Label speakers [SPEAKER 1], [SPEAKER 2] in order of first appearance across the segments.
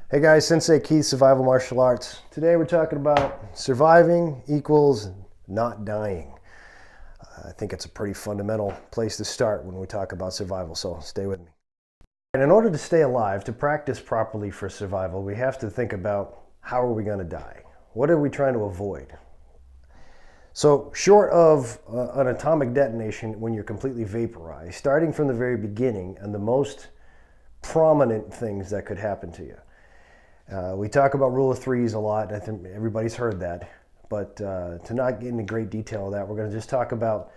[SPEAKER 1] Hey guys, Sensei Keith, Survival Martial Arts. Today we're talking about surviving equals not dying. I think it's a pretty fundamental place to start when we talk about survival, so stay with me. And in order to stay alive, to practice properly for survival, we have to think about how are we going to die? What are we trying to avoid? So short of an atomic detonation when you're completely vaporized, starting from the very beginning and the most prominent things that could happen to you. We talk about rule of threes a lot. I think everybody's heard that. But to not get into great detail of that, we're going to just talk about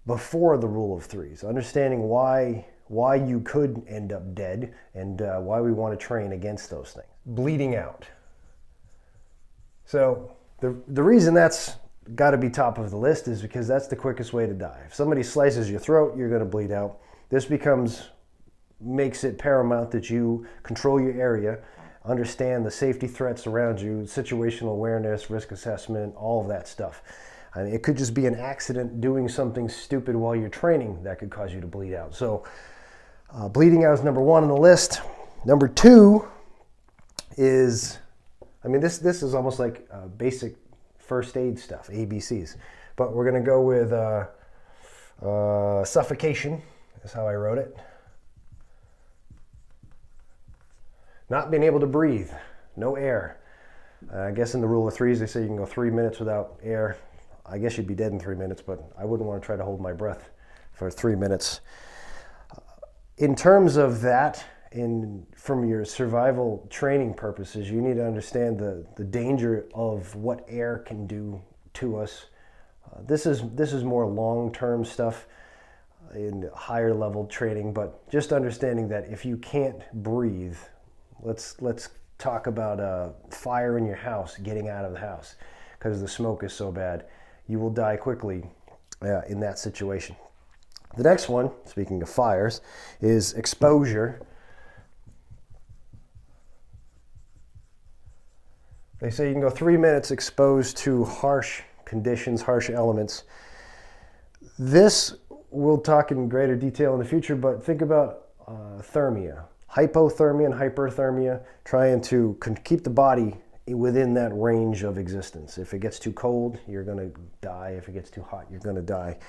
[SPEAKER 1] before the rule of threes, understanding why you could end up dead and why we want to train against those things. Bleeding out. So the reason that's got to be top of the list is because that's the quickest way to die. If somebody slices your throat, you're going to bleed out. This makes it paramount that you control your area, understand the safety threats around you, situational awareness, risk assessment, all of that stuff. I mean, it could just be an accident doing something stupid while you're training that could cause you to bleed out. So bleeding out is number one on the list. Number two is, I mean, this is almost like basic first aid stuff, ABCs. But we're going to go with suffocation, is how I wrote it. Not being able to breathe, no air. I guess in the rule of threes, they say you can go 3 minutes without air. I guess you'd be dead in 3 minutes, but I wouldn't want to try to hold my breath for 3 minutes. In terms of that, from your survival training purposes, you need to understand the danger of what air can do to us. This is more long-term stuff in higher level training, but just understanding that if you can't breathe, let's talk about a fire in your house, getting out of the house because the smoke is so bad. You will die quickly in that situation. The next one, speaking of fires, is exposure. They say you can go 3 minutes exposed to harsh conditions, harsh elements. This we'll talk in greater detail in the future, but think about thermia. Hypothermia and hyperthermia, trying to keep the body within that range of existence. If it gets too cold, you're going to die. If it gets too hot, you're going to die.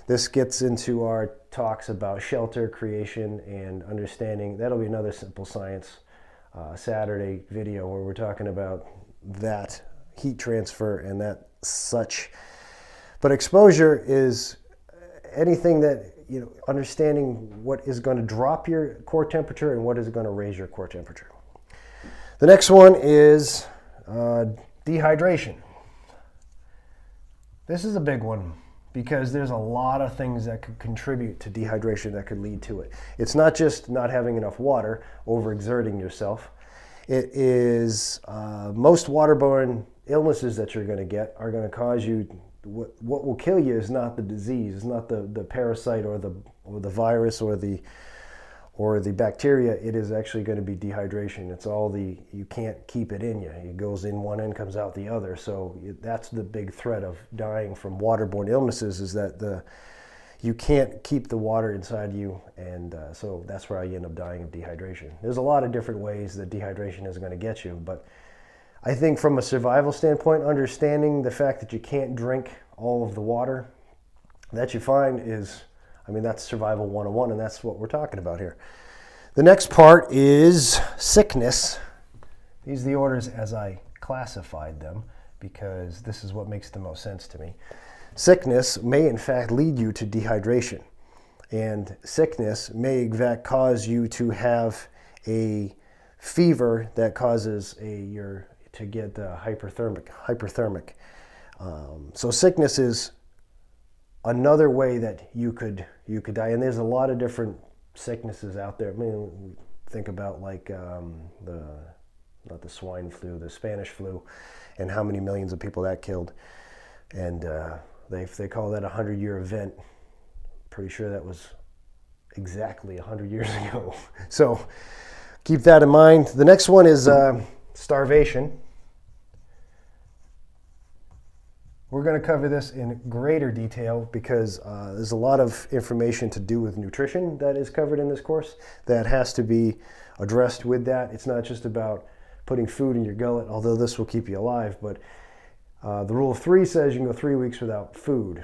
[SPEAKER 1] This gets into our talks about shelter creation and understanding. That'll be another Simple Science Saturday video where we're talking about that heat transfer and that such. But exposure is anything that, you know, understanding what is going to drop your core temperature and what is going to raise your core temperature. The next one is dehydration. This is a big one because there's a lot of things that could contribute to dehydration that could lead to it. It's not just not having enough water, overexerting yourself. It is most waterborne illnesses that you're going to get are going to cause you. What will kill you is not the disease, it's not the parasite or the virus or the bacteria. It is actually going to be dehydration. It's all you can't keep it in you. It goes in one end, comes out the other. So that's the big threat of dying from waterborne illnesses, is that you can't keep the water inside you, and so that's where you end up dying of dehydration. There's a lot of different ways that dehydration is going to get you, but I think from a survival standpoint, understanding the fact that you can't drink all of the water that you find is, I mean, that's survival 101, and that's what we're talking about here. The next part is sickness. These are the orders as I classified them because this is what makes the most sense to me. Sickness may in fact lead you to dehydration, and sickness may in fact cause you to have a fever that causes to get hyperthermic. So sickness is another way that you could die, and there's a lot of different sicknesses out there. I mean, think about like not the swine flu, the Spanish flu, and how many millions of people that killed. And they call that a 100-year event. Pretty sure that was exactly 100 years ago. So keep that in mind. The next one is starvation. We're going to cover this in greater detail because there's a lot of information to do with nutrition that is covered in this course that has to be addressed with that. It's not just about putting food in your gullet, although this will keep you alive. But the rule of 3 says you can go 3 weeks without food.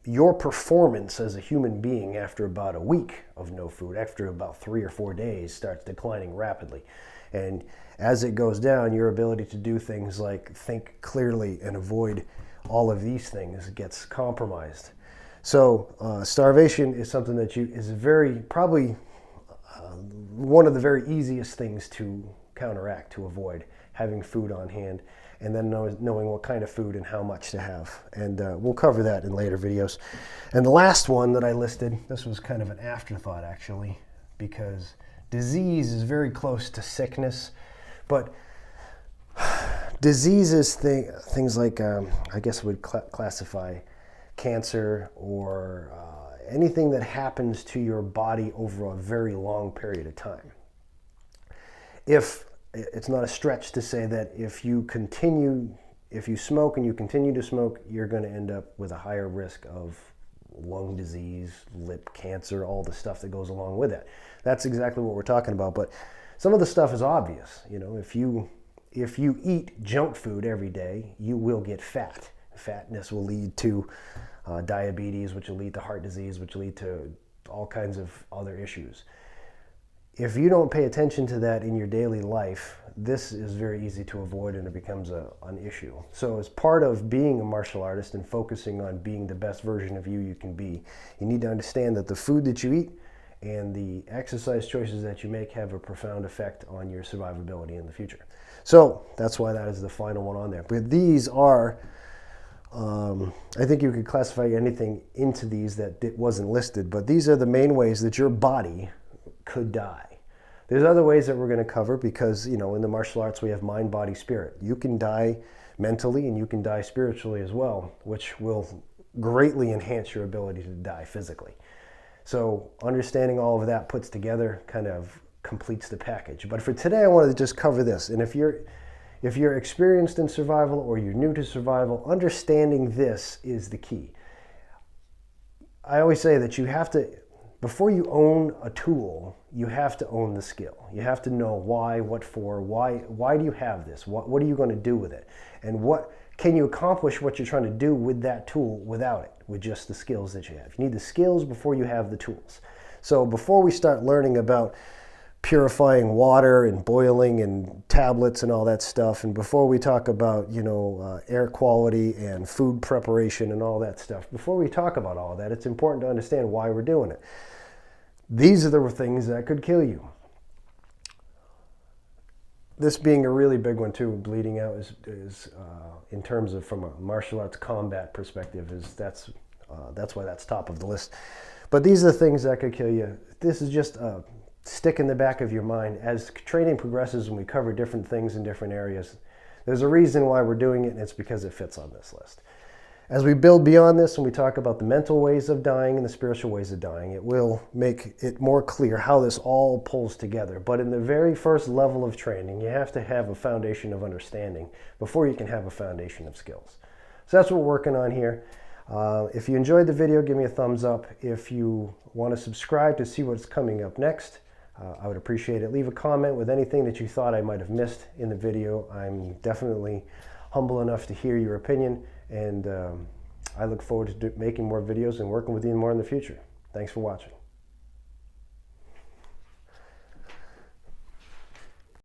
[SPEAKER 1] Your performance as a human being after about a week of no food, after about 3 or 4 days, starts declining rapidly. And as it goes down, your ability to do things like think clearly and avoid all of these things gets compromised. So starvation is something that is probably one of the very easiest things to counteract, to avoid, having food on hand, and then knowing what kind of food and how much to have. And we'll cover that in later videos. And the last one that I listed, this was kind of an afterthought actually, because disease is very close to sickness, but diseases, things like, I guess would classify cancer or anything that happens to your body over a very long period of time. It's not a stretch to say that if you smoke and you continue to smoke, you're going to end up with a higher risk of lung disease, lip cancer, all the stuff that goes along with it. That's exactly what we're talking about. But some of the stuff is obvious. You know, if you eat junk food every day, you will get fat. Fatness will lead to diabetes, which will lead to heart disease, which will lead to all kinds of other issues. If you don't pay attention to that in your daily life, this is very easy to avoid and it becomes an issue. So as part of being a martial artist and focusing on being the best version of you can be, you need to understand that the food that you eat and the exercise choices that you make have a profound effect on your survivability in the future. So that's why that is the final one on there. But these are, I think you could classify anything into these that wasn't listed, but these are the main ways that your body could die. There's other ways that we're going to cover because, you know, in the martial arts we have mind, body, spirit. You can die mentally and you can die spiritually as well, which will greatly enhance your ability to die physically. So understanding all of that puts together kind of completes the package. But for today I wanted to just cover this. And if you're experienced in survival or you're new to survival, understanding this is the key. I always say that you have to, before you own a tool, you have to own the skill. You have to know why, what for, why do you have this? What are you going to do with it? And what can you accomplish what you're trying to do with that tool without it, with just the skills that you have? You need the skills before you have the tools. So before we start learning about purifying water and boiling and tablets and all that stuff, and before we talk about, you know, air quality and food preparation and all that stuff, before we talk about all that, it's important to understand why we're doing it. These are the things that could kill you. This being a really big one too, bleeding out is in terms of from a martial arts combat perspective, that's why that's top of the list. But these are the things that could kill you. This is just a stick in the back of your mind. As training progresses and we cover different things in different areas, there's a reason why we're doing it, and it's because it fits on this list. As we build beyond this and we talk about the mental ways of dying and the spiritual ways of dying, it will make it more clear how this all pulls together. But in the very first level of training, you have to have a foundation of understanding before you can have a foundation of skills. So that's what we're working on here. If you enjoyed the video, give me a thumbs up. If you want to subscribe to see what's coming up next, I would appreciate it. Leave a comment with anything that you thought I might have missed in the video. I'm definitely humble enough to hear your opinion, and I look forward to making more videos and working with you more in the future. Thanks for watching.